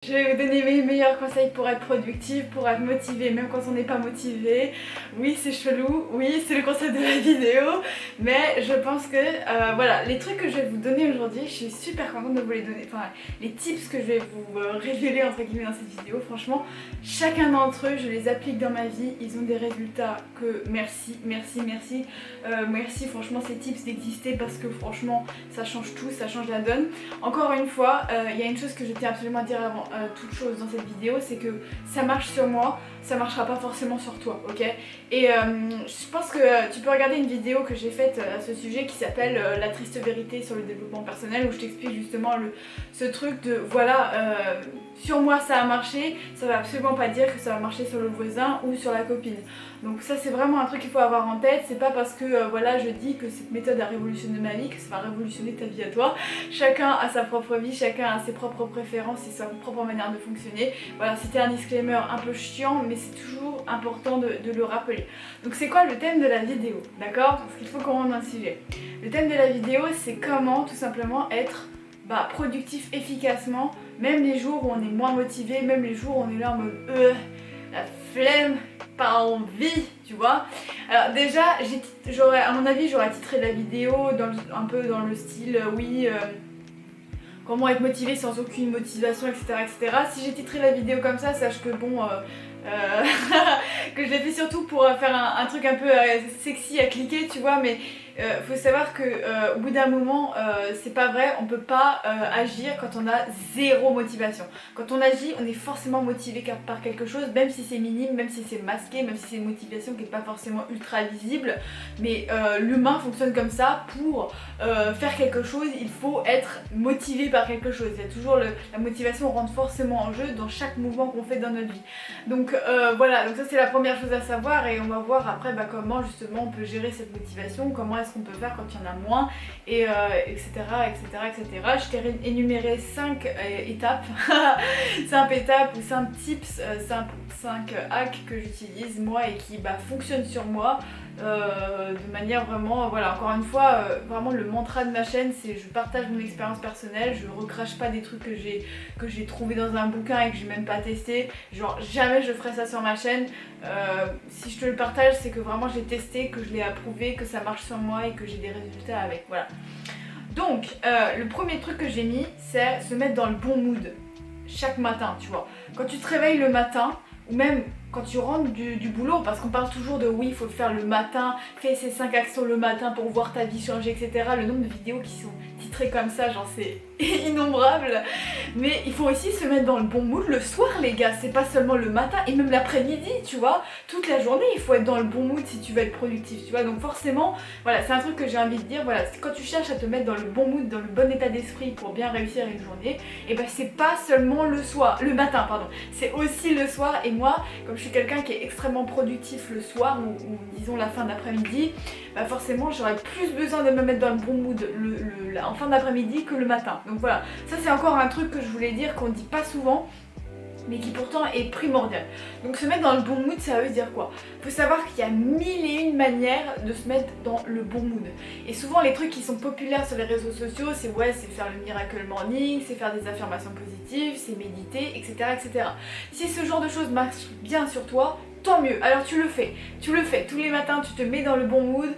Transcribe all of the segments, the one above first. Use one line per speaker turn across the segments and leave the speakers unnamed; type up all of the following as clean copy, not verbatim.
Je vais vous donner mes meilleurs conseils pour être productif, pour être motivé, même quand on n'est pas motivé. Oui, c'est chelou, oui, c'est le concept de la vidéo, mais je pense que voilà, les trucs que je vais vous donner aujourd'hui, je suis super contente de vous les donner. Enfin, les tips que je vais vous révéler entre guillemets dans cette vidéo, franchement, chacun d'entre eux, je les applique dans ma vie, ils ont des résultats que merci, merci, franchement, ces tips d'exister parce que franchement, ça change tout, ça change la donne. Encore une fois, il y a une chose que je tiens absolument à dire avant toute chose dans cette vidéo, c'est que ça marche sur moi, ça marchera pas forcément sur toi, ok? Et je pense que tu peux regarder une vidéo que j'ai faite à ce sujet qui s'appelle La triste vérité sur le développement personnel, où je t'explique justement ce truc de voilà, sur moi ça a marché, ça va absolument pas dire que ça va marcher sur le voisin ou sur la copine. Donc ça c'est vraiment un truc qu'il faut avoir en tête, c'est pas parce que voilà je dis que cette méthode a révolutionné ma vie que ça va révolutionner ta vie à toi. Chacun a sa propre vie, chacun a ses propres préférences et sa propre manière de fonctionner. Voilà, c'était un disclaimer un peu chiant, mais c'est toujours important de le rappeler. Donc c'est quoi le thème de la vidéo, d'accord? Parce qu'il faut qu'on rentre dans le sujet. Le thème de la vidéo, c'est comment tout simplement être productif efficacement, même les jours où on est moins motivé, même les jours où on est là en mode la flemme, pas envie, tu vois. Alors déjà, à mon avis, j'aurais titré la vidéo un peu dans le style, comment être motivé sans aucune motivation, etc. Si j'ai titré la vidéo comme ça, sache que bon, que je l'ai fait surtout pour faire un truc un peu sexy à cliquer, tu vois, mais faut savoir que au bout d'un moment, c'est pas vrai, on peut pas agir quand on a zéro motivation. Quand on agit, on est forcément motivé par quelque chose, même si c'est minime, même si c'est masqué, même si c'est une motivation qui n'est pas forcément ultra visible, mais l'humain fonctionne comme ça. Pour faire quelque chose, il faut être motivé par quelque chose. Il y a toujours la motivation rentre forcément en jeu dans chaque mouvement qu'on fait dans notre vie. Donc voilà, donc ça c'est la première chose à savoir, et on va voir après comment justement on peut gérer cette motivation, comment est-ce qu'on peut faire quand il y en a moins, et etc. Je t'ai énuméré 5 étapes, 5 étapes ou 5 tips, 5 hacks que j'utilise moi et qui fonctionnent sur moi. De manière vraiment, voilà, encore une fois, vraiment le mantra de ma chaîne, c'est je partage mon expérience personnelle, je recrache pas des trucs que j'ai trouvé dans un bouquin et que j'ai même pas testé. Genre jamais je ferai ça sur ma chaîne. Si je te le partage, c'est que vraiment j'ai testé, que je l'ai approuvé, que ça marche sur moi et que j'ai des résultats avec, voilà. Donc le premier truc que j'ai mis, c'est se mettre dans le bon mood chaque matin, tu vois. Quand tu te réveilles le matin, ou même quand tu rentres du boulot, parce qu'on parle toujours de oui, il faut le faire le matin, fais ces 5 actions le matin pour voir ta vie changer, etc. Le nombre de vidéos qui sont titrées comme ça, genre c'est innombrable. Mais il faut aussi se mettre dans le bon mood le soir, les gars, c'est pas seulement le matin, et même l'après-midi, tu vois. Toute la journée, il faut être dans le bon mood si tu veux être productif, tu vois. Donc forcément, voilà, c'est un truc que j'ai envie de dire, voilà, quand tu cherches à te mettre dans le bon mood, dans le bon état d'esprit pour bien réussir une journée, et c'est pas seulement le matin, pardon, c'est aussi le soir. Et moi, comme je suis quelqu'un qui est extrêmement productif le soir ou disons la fin d'après-midi, forcément j'aurais plus besoin de me mettre dans le bon mood en fin d'après-midi que le matin. Donc voilà, ça c'est encore un truc que je voulais dire qu'on dit pas souvent, mais qui pourtant est primordial. Donc se mettre dans le bon mood, ça veut dire quoi? Faut savoir qu'il y a 1001 manières de se mettre dans le bon mood. Et souvent les trucs qui sont populaires sur les réseaux sociaux, c'est faire le miracle morning, c'est faire des affirmations positives, c'est méditer, etc. Si ce genre de choses marche bien sur toi, tant mieux, alors tu le fais tous les matins, tu te mets dans le bon mood.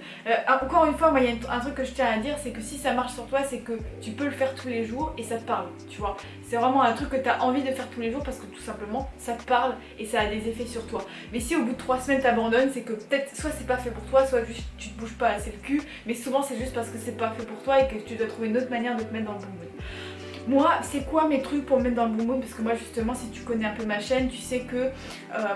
Encore une fois, moi il y a un truc que je tiens à dire, c'est que si ça marche sur toi, c'est que tu peux le faire tous les jours et ça te parle, tu vois. C'est vraiment un truc que tu as envie de faire tous les jours parce que tout simplement ça te parle et ça a des effets sur toi. Mais si au bout de 3 semaines t'abandonnes, c'est que peut-être soit c'est pas fait pour toi, soit juste tu te bouges pas assez le cul, mais souvent c'est juste parce que c'est pas fait pour toi et que tu dois trouver une autre manière de te mettre dans le bon mood. Moi, c'est quoi mes trucs pour me mettre dans le bon mood? Parce que moi justement, si tu connais un peu ma chaîne, tu sais que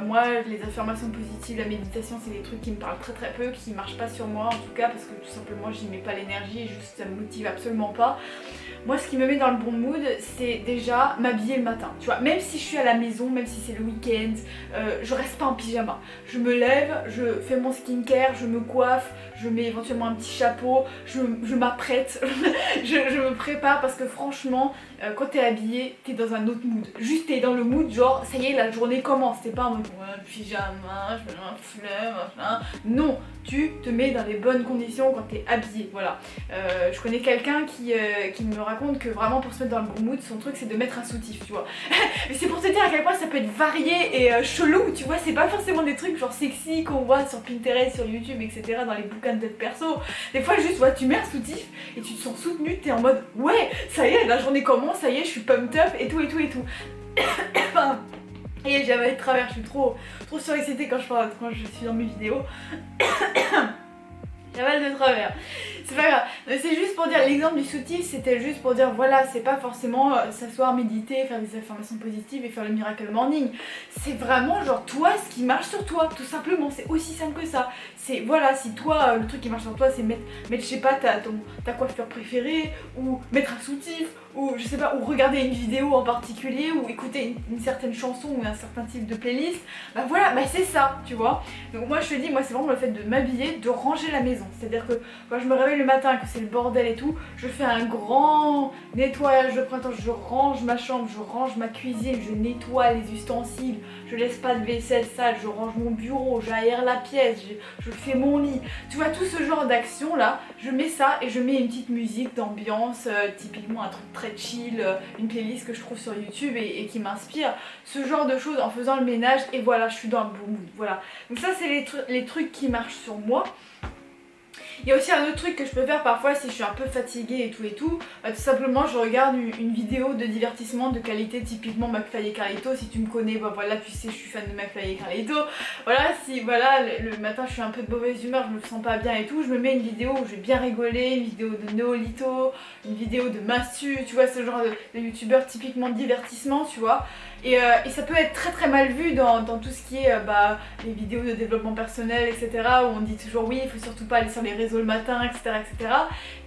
moi les affirmations positives, la méditation, c'est des trucs qui me parlent très peu, qui marchent pas sur moi en tout cas, parce que tout simplement j'y mets pas l'énergie et juste ça me motive absolument pas. Moi ce qui me met dans le bon mood, c'est déjà m'habiller le matin, tu vois. Même si je suis à la maison, même si c'est le week-end, je reste pas en pyjama. Je me lève, je fais mon skincare, je me coiffe, je mets éventuellement un petit chapeau, je m'apprête, je me prépare, parce que franchement quand t'es habillé, t'es dans un autre mood. Juste t'es dans le mood genre ça y est la journée commence, t'es pas en mode ouais pyjama, je me mets un flemme, machin. Non, tu te mets dans les bonnes conditions quand t'es habillé, voilà. Je connais quelqu'un qui me raconte que vraiment pour se mettre dans le bon mood, son truc c'est de mettre un soutif, tu vois. Mais c'est pour te dire à quel point ça peut être varié et chelou, tu vois, c'est pas forcément des trucs genre sexy qu'on voit sur Pinterest, sur YouTube, etc. dans les bouquins de tête perso. Des fois juste, ouais, tu mets un soutif et tu te sens soutenu, t'es en mode ouais, ça y est, la journée commence, ça y est, je suis pumped up et tout et tout et tout. Et j'avais de travers, je suis trop surexcitée quand je suis dans mes vidéos. J'ai mal de travers. C'est pas grave. C'est juste pour dire, l'exemple du soutif, c'était juste pour dire, voilà, c'est pas forcément s'asseoir, méditer, faire des affirmations positives et faire le miracle morning. C'est vraiment genre toi, ce qui marche sur toi, tout simplement. C'est aussi simple que ça. C'est, voilà, si toi, le truc qui marche sur toi, c'est mettre je sais pas, ta coiffure préférée, ou mettre un soutif, ou je sais pas, ou regarder une vidéo en particulier, ou écouter une certaine chanson ou un certain type de playlist, bah voilà, bah c'est ça, tu vois. Donc moi je te dis, moi c'est vraiment le fait de m'habiller, de ranger la maison. C'est-à-dire que quand je me réveille le matin, que c'est le bordel et tout, je fais un grand nettoyage de printemps, je range ma chambre, je range ma cuisine, je nettoie les ustensiles, je laisse pas de vaisselle sale, je range mon bureau, j'aère la pièce, je fais mon lit. Tu vois, tout ce genre d'action là, je mets ça et je mets une petite musique d'ambiance, typiquement un truc très chill, une playlist que je trouve sur YouTube et qui m'inspire. Ce genre de choses en faisant le ménage et voilà, je suis dans le bon mood. Voilà. Donc ça c'est les trucs qui marchent sur moi. Il y a aussi un autre truc que je peux faire parfois si je suis un peu fatiguée et tout, tout simplement je regarde une vidéo de divertissement de qualité, typiquement McFly et Carlito. Si tu me connais, bah voilà, tu sais je suis fan de McFly et Carlito. Voilà, si voilà le matin je suis un peu de mauvaise humeur, je me sens pas bien et tout, je me mets une vidéo où je vais bien rigoler, une vidéo de Noolito, une vidéo de Massu, tu vois, ce genre de youtubeurs typiquement divertissement, tu vois. Et ça peut être très mal vu dans tout ce qui est les vidéos de développement personnel, etc. où on dit toujours oui, il faut surtout pas aller sur les réseaux le matin, etc.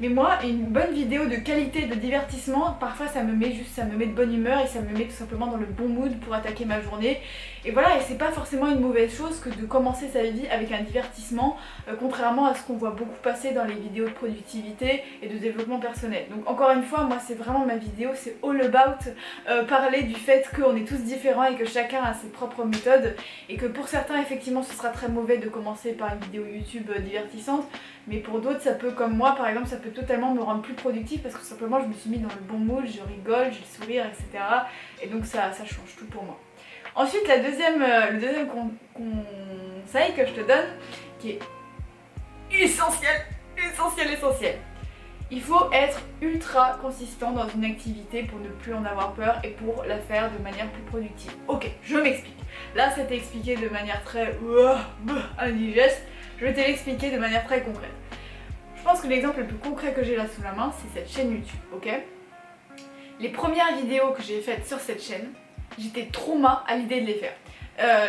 Mais moi, une bonne vidéo de qualité, de divertissement, parfois ça me met de bonne humeur et ça me met tout simplement dans le bon mood pour attaquer ma journée. Et voilà, et c'est pas forcément une mauvaise chose que de commencer sa vie avec un divertissement, contrairement à ce qu'on voit beaucoup passer dans les vidéos de productivité et de développement personnel. Donc encore une fois, moi c'est vraiment ma vidéo, c'est all about parler du fait qu'on est tous différents et que chacun a ses propres méthodes et que pour certains effectivement ce sera très mauvais de commencer par une vidéo YouTube divertissante, mais pour d'autres ça peut, comme moi par exemple, ça peut totalement me rendre plus productive parce que simplement je me suis mis dans le bon mood, je rigole, j'ai le sourire, etc. Et donc ça change tout pour moi. Ensuite le deuxième conseil que je te donne, qui est essentiel. Il faut être ultra consistant dans une activité pour ne plus en avoir peur et pour la faire de manière plus productive. Ok, je m'explique. Là, c'était expliqué de manière très indigeste. Je vais te l'expliquer de manière très concrète. Je pense que l'exemple le plus concret que j'ai là sous la main, c'est cette chaîne YouTube, ok? Les premières vidéos que j'ai faites sur cette chaîne, j'étais trauma à l'idée de les faire.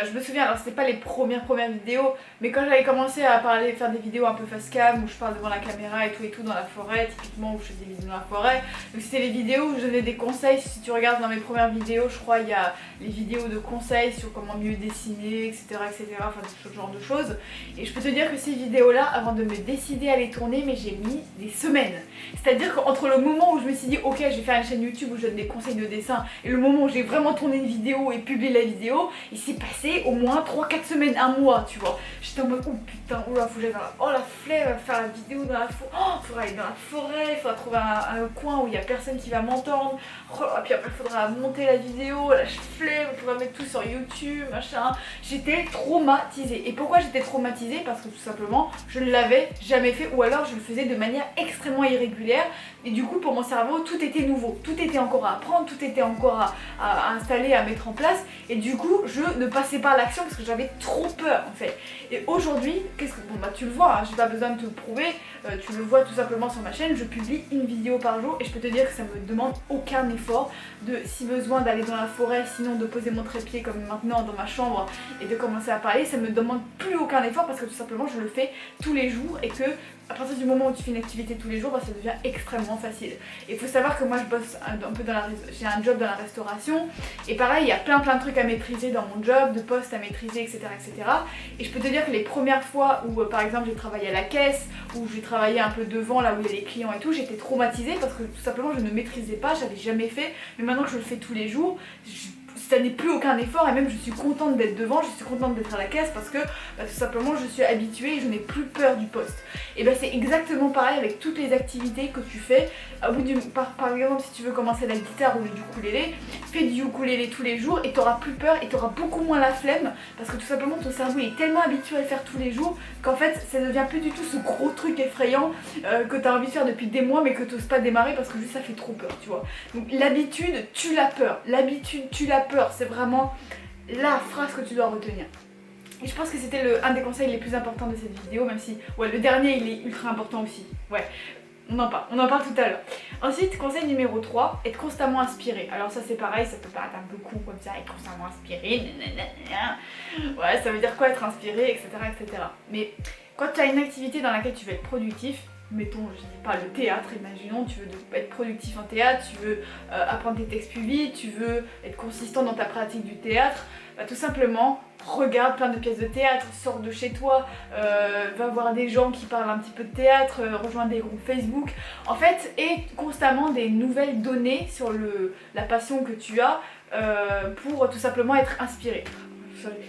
Je me souviens, alors c'était pas les premières vidéos, mais quand j'avais commencé à faire des vidéos un peu face cam où je parle devant la caméra et tout dans la forêt, typiquement où je fais des vidéos dans la forêt, donc c'était les vidéos où je donnais des conseils. Si tu regardes dans mes premières vidéos, je crois il y a les vidéos de conseils sur comment mieux dessiner, etc. Enfin ce genre de choses. Et je peux te dire que ces vidéos là, avant de me décider à les tourner, mais j'ai mis des semaines. C'est à dire qu'entre le moment où je me suis dit ok je vais faire une chaîne YouTube où je donne des conseils de dessin et le moment où j'ai vraiment tourné une vidéo et publié la vidéo, il s'est passé au moins 3-4 semaines, un mois, tu vois. J'étais en mode oh putain, oh là faut que j'aille dans la... oh la flemme, faire la vidéo dans la forêt, oh faudra aller dans la forêt, faudra trouver un coin où il y a personne qui va m'entendre, oh, puis après faudra monter la vidéo, la flemme, faudra mettre tout sur YouTube, machin. J'étais traumatisée. Et pourquoi j'étais traumatisée? Parce que tout simplement je ne l'avais jamais fait, ou alors je le faisais de manière extrêmement irrégulière. Et du coup pour mon cerveau tout était nouveau, tout était encore à apprendre, tout était encore à installer, à mettre en place. Et du coup je ne passais pas à l'action parce que j'avais trop peur en fait. Et aujourd'hui, bon bah tu le vois, hein, j'ai pas besoin de te le prouver, tu le vois tout simplement sur ma chaîne, je publie une vidéo par jour et je peux te dire que ça me demande aucun effort de, si besoin, d'aller dans la forêt, sinon de poser mon trépied comme maintenant dans ma chambre et de commencer à parler. Ça me demande plus aucun effort parce que tout simplement je le fais tous les jours et que à partir du moment où tu fais une activité tous les jours, bah, ça devient extrêmement facile. Et il faut savoir que moi je bosse un peu j'ai un job dans la restauration, et pareil, il y a plein de trucs à maîtriser dans mon job, de postes à maîtriser, etc. etc. Et je peux te dire que les premières fois où par exemple j'ai travaillé à la caisse, où j'ai travaillé un peu devant là où il y a les clients et tout, j'étais traumatisée parce que tout simplement je ne maîtrisais pas, j'avais jamais fait, mais maintenant que je le fais tous les jours, ça n'est plus aucun effort, et même je suis contente d'être devant, je suis contente d'être à la caisse parce que bah, tout simplement je suis habituée et je n'ai plus peur du poste. Et bah c'est exactement pareil avec toutes les activités que tu fais. Par exemple, si tu veux commencer la guitare ou le ukulélé, fais du ukulélé tous les jours et tu n'auras plus peur et tu auras beaucoup moins la flemme parce que tout simplement ton cerveau est tellement habitué à le faire tous les jours qu'en fait ça ne devient plus du tout ce gros truc effrayant que tu as envie de faire depuis des mois mais que tu n'oses pas démarrer parce que juste ça fait trop peur, tu vois. Donc l'habitude tue la peur, l'habitude tue la peur, c'est vraiment la phrase que tu dois retenir. Et je pense que c'était un des conseils les plus importants de cette vidéo, même si ouais, le dernier il est ultra important aussi. Ouais, on en parle tout à l'heure. Ensuite, conseil numéro 3, être constamment inspiré. Alors ça c'est pareil, ça peut paraître un peu con comme ça, être constamment inspiré, ouais, ça veut dire quoi être inspiré, etc. etc. Mais quand tu as une activité dans laquelle tu veux être productif, mettons, je dis pas le théâtre, imaginons, tu veux être productif en théâtre, tu veux apprendre tes textes plus vite, tu veux être consistant dans ta pratique du théâtre, bah, tout simplement, regarde plein de pièces de théâtre, sors de chez toi, va voir des gens qui parlent un petit peu de théâtre, rejoins des groupes Facebook, en fait, et constamment des nouvelles données sur la passion que tu as pour tout simplement être inspiré.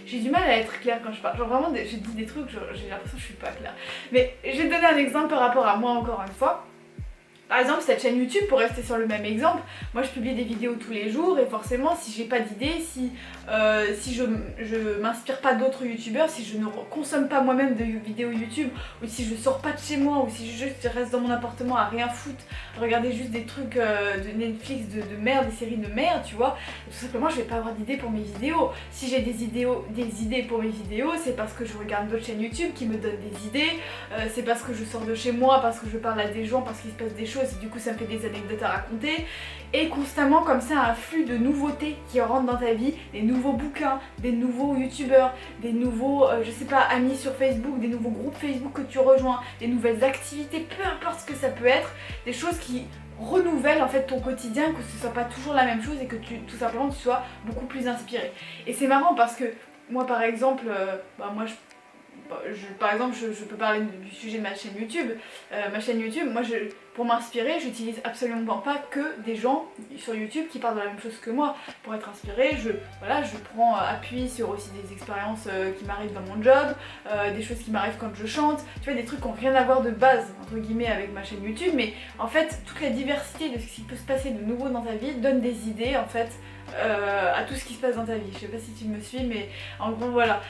J'ai du mal à être claire quand je parle, genre vraiment je dis des trucs, j'ai l'impression que je suis pas claire. Mais je vais te donner un exemple par rapport à moi encore une fois. Par exemple, cette chaîne YouTube, pour rester sur le même exemple, moi je publie des vidéos tous les jours et forcément si j'ai pas d'idée, si je m'inspire pas d'autres youtubeurs, si je ne consomme pas moi-même de vidéos YouTube, ou si je sors pas de chez moi, ou si je reste dans mon appartement à rien foutre, regarder juste des trucs de Netflix de merde, des séries de merde, tu vois, tout simplement je vais pas avoir d'idées pour mes vidéos. Si j'ai des idées pour mes vidéos, c'est parce que je regarde d'autres chaînes YouTube qui me donnent des idées, c'est parce que je sors de chez moi, parce que je parle à des gens, parce qu'il se passe des choses, et du coup ça me fait des anecdotes à raconter, et constamment comme ça un flux de nouveautés qui rentrent dans ta vie, des nouveaux bouquins, des nouveaux youtubeurs, des nouveaux je sais pas amis sur Facebook, des nouveaux groupes Facebook que tu rejoins, des nouvelles activités, peu importe ce que ça peut être, des choses qui renouvellent en fait ton quotidien, que ce soit pas toujours la même chose et que tout simplement tu sois beaucoup plus inspiré. Et c'est marrant parce que moi par exemple, par exemple, je peux parler du sujet de ma chaîne YouTube. Moi, pour m'inspirer, j'utilise absolument pas que des gens sur YouTube qui parlent de la même chose que moi. Pour être inspirée, je prends appui sur aussi des expériences qui m'arrivent dans mon job, des choses qui m'arrivent quand je chante. Tu vois, des trucs qui n'ont rien à voir de base, entre guillemets, avec ma chaîne YouTube. Mais en fait, toute la diversité de ce qui peut se passer de nouveau dans ta vie donne des idées, en fait, à tout ce qui se passe dans ta vie. Je sais pas si tu me suis, mais en gros voilà.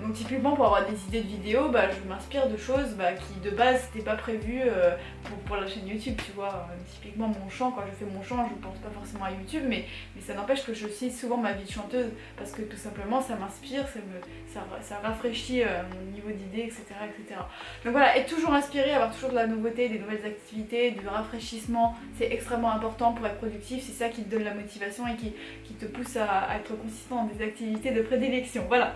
Donc typiquement pour avoir des idées de vidéos, je m'inspire de choses qui de base n'étaient pas prévues pour la chaîne YouTube, tu vois. Typiquement mon chant, quand je fais mon chant, je pense pas forcément à YouTube, mais ça n'empêche que je cite souvent ma vie de chanteuse parce que tout simplement ça m'inspire, ça rafraîchit mon niveau d'idées, etc., etc. Donc voilà, être toujours inspiré, avoir toujours de la nouveauté, des nouvelles activités, du rafraîchissement, c'est extrêmement important pour être productif, c'est ça qui te donne la motivation et qui te pousse à être consistant dans des activités de prédilection. Voilà.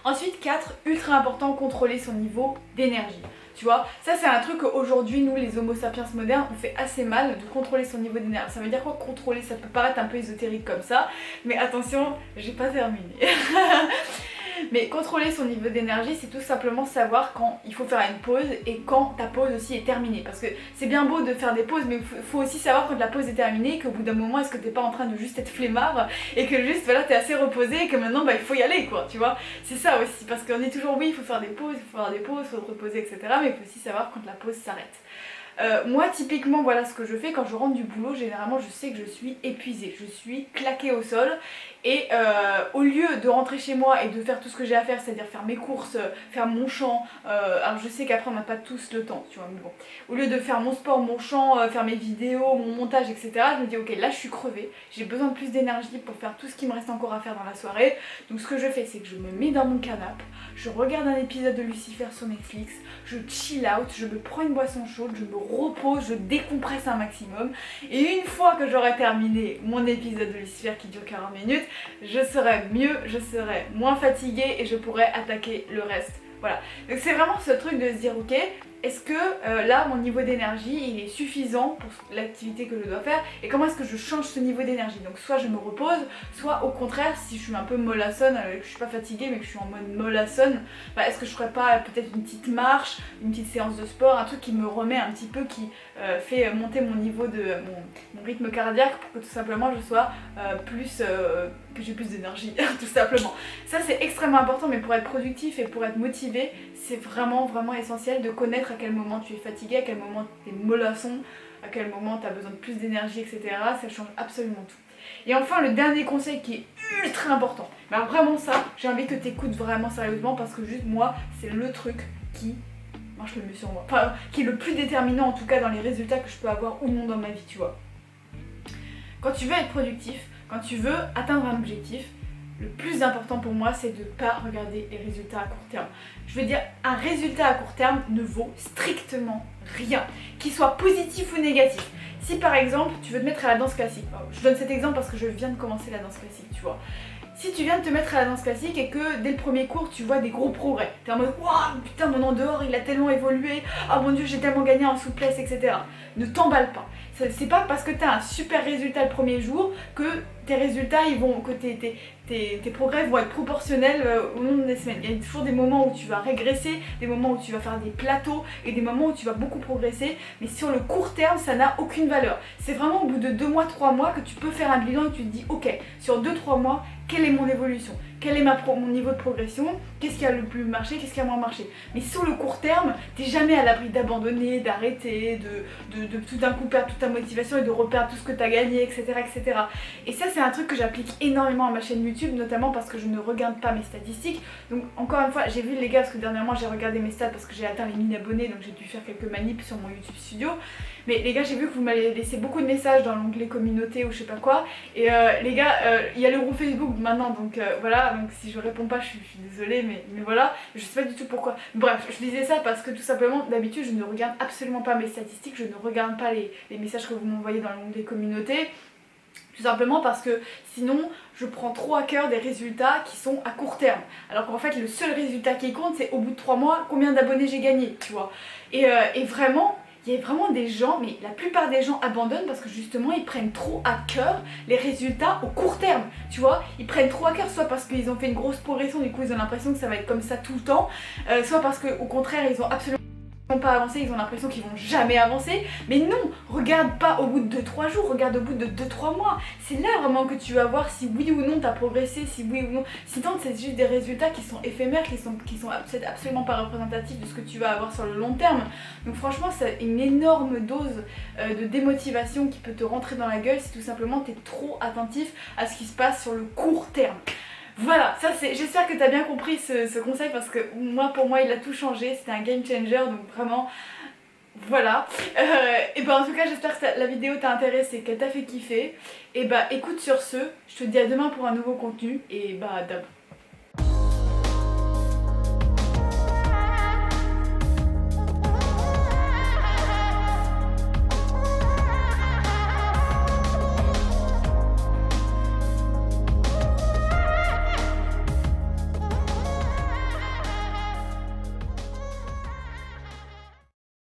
Ensuite, 4, ultra important, contrôler son niveau d'énergie. Tu vois, ça c'est un truc qu'aujourd'hui, nous les homo sapiens modernes, on fait assez mal de contrôler son niveau d'énergie. Ça veut dire quoi contrôler? Ça peut paraître un peu ésotérique comme ça, mais attention, j'ai pas terminé. Mais contrôler son niveau d'énergie, c'est tout simplement savoir quand il faut faire une pause et quand ta pause aussi est terminée. Parce que c'est bien beau de faire des pauses, mais il faut aussi savoir quand la pause est terminée, qu'au bout d'un moment, est-ce que t'es pas en train de juste être flemmard et que juste voilà, t'es assez reposé et que maintenant il faut y aller, quoi, tu vois. C'est ça aussi, parce qu'on dit toujours oui, il faut faire des pauses, il faut se reposer, etc. Mais il faut aussi savoir quand la pause s'arrête. Moi typiquement voilà ce que je fais quand je rentre du boulot, généralement je sais que je suis épuisée, je suis claquée au sol et au lieu de rentrer chez moi et de faire tout ce que j'ai à faire, c'est-à-dire faire mes courses, faire mon chant, alors je sais qu'après on n'a pas tous le temps, tu vois, mais bon, au lieu de faire mon sport, mon chant, faire mes vidéos, mon montage, etc., je me dis ok, là je suis crevée, j'ai besoin de plus d'énergie pour faire tout ce qui me reste encore à faire dans la soirée. Donc ce que je fais, c'est que je me mets dans mon canapé, je regarde un épisode de Lucifer sur Netflix, je chill out, je me prends une boisson chaude, je me repose, je décompresse un maximum, et une fois que j'aurai terminé mon épisode de Lucifer qui dure 40 minutes, je serai mieux, je serai moins fatiguée et je pourrai attaquer le reste Voilà, donc c'est vraiment ce truc de se dire ok, est-ce que là mon niveau d'énergie il est suffisant pour l'activité que je dois faire et comment est-ce que je change ce niveau d'énergie. Donc soit je me repose, soit au contraire si je suis un peu mollassonne, que je suis pas fatiguée mais que je suis en mode mollassonne, bah, est-ce que je ferais pas peut-être une petite marche, une petite séance de sport, un truc qui me remet un petit peu, qui fait monter mon niveau de mon rythme cardiaque pour que tout simplement je sois que j'ai plus d'énergie tout simplement. Ça c'est extrêmement important, mais pour être productif et pour être motivé c'est vraiment essentiel de connaître à quel moment tu es fatigué, à quel moment tu es mollasson, à quel moment tu as besoin de plus d'énergie, etc. Ça change absolument tout. Et enfin le dernier conseil qui est ultra important, bah vraiment ça, j'ai envie que tu écoutes vraiment sérieusement parce que juste moi c'est le truc qui marche le mieux sur moi, enfin qui est le plus déterminant en tout cas dans les résultats que je peux avoir ou non dans ma vie, tu vois. Quand tu veux être productif, quand tu veux atteindre un objectif, le plus important pour moi c'est de ne pas regarder les résultats à court terme. Je veux dire, un résultat à court terme ne vaut strictement rien, qu'il soit positif ou négatif. Si par exemple tu veux te mettre à la danse classique, je donne cet exemple parce que je viens de commencer la danse classique, tu vois. Si tu viens de te mettre à la danse classique et que dès le premier cours tu vois des gros progrès, t'es en mode waouh putain mon en dehors il a tellement évolué, oh mon dieu j'ai tellement gagné en souplesse, etc. Ne t'emballe pas. C'est pas parce que t'as un super résultat le premier jour que tes résultats que tes progrès vont être proportionnels au long des semaines. Il y a toujours des moments où tu vas régresser, des moments où tu vas faire des plateaux et des moments où tu vas beaucoup progresser, mais sur le court terme ça n'a aucune valeur. C'est vraiment au bout de 2 mois, 3 mois que tu peux faire un bilan et tu te dis ok, sur 2-3 mois, quelle est mon évolution, quel est mon niveau de progression, qu'est-ce qui a le plus marché, qu'est-ce qui a moins marché. Mais sur le court terme, t'es jamais à l'abri d'abandonner, d'arrêter, de tout d'un coup perdre toute ta motivation et de reperdre tout ce que t'as gagné, etc., etc. Et ça c'est un truc que j'applique énormément à ma chaîne YouTube, notamment parce que je ne regarde pas mes statistiques. Donc encore une fois, j'ai vu les gars, parce que dernièrement j'ai regardé mes stats parce que j'ai atteint les 1000 abonnés, donc j'ai dû faire quelques manips sur mon YouTube Studio. Mais les gars, j'ai vu que vous m'avez laissé beaucoup de messages dans l'onglet communauté ou je sais pas quoi. Et les gars, il y a le groupe Facebook maintenant, donc voilà, donc si je réponds pas, je suis désolée, mais voilà, je sais pas du tout pourquoi. Bref, je disais ça parce que tout simplement, d'habitude, je ne regarde absolument pas mes statistiques, je ne regarde pas les messages que vous m'envoyez dans l'onglet communauté. Tout simplement parce que sinon je prends trop à cœur des résultats qui sont à court terme. Alors qu'en fait le seul résultat qui compte c'est au bout de 3 mois combien d'abonnés j'ai gagné, tu vois. Et vraiment, il y a vraiment des gens, mais la plupart des gens abandonnent parce que justement ils prennent trop à cœur les résultats au court terme, tu vois. Ils prennent trop à cœur, soit parce qu'ils ont fait une grosse progression, du coup ils ont l'impression que ça va être comme ça tout le temps, soit parce qu'au contraire ils ont absolument pas avancé, ils ont l'impression qu'ils vont jamais avancer. Mais non, regarde pas au bout de 2-3 jours, regarde au bout de 2-3 mois. C'est là vraiment que tu vas voir si oui ou non t'as progressé, si oui ou non. Sinon c'est juste des résultats qui sont éphémères, qui sont absolument pas représentatifs de ce que tu vas avoir sur le long terme. Donc franchement c'est une énorme dose de démotivation qui peut te rentrer dans la gueule si tout simplement t'es trop attentif à ce qui se passe sur le court terme. Voilà, ça c'est. J'espère que tu as bien compris ce conseil parce que pour moi il a tout changé, c'était un game changer, donc vraiment voilà. Et ben en tout cas j'espère que la vidéo t'a intéressé, qu'elle t'a fait kiffer. Et bah écoute, sur ce, je te dis à demain pour un nouveau contenu et bah d'ab.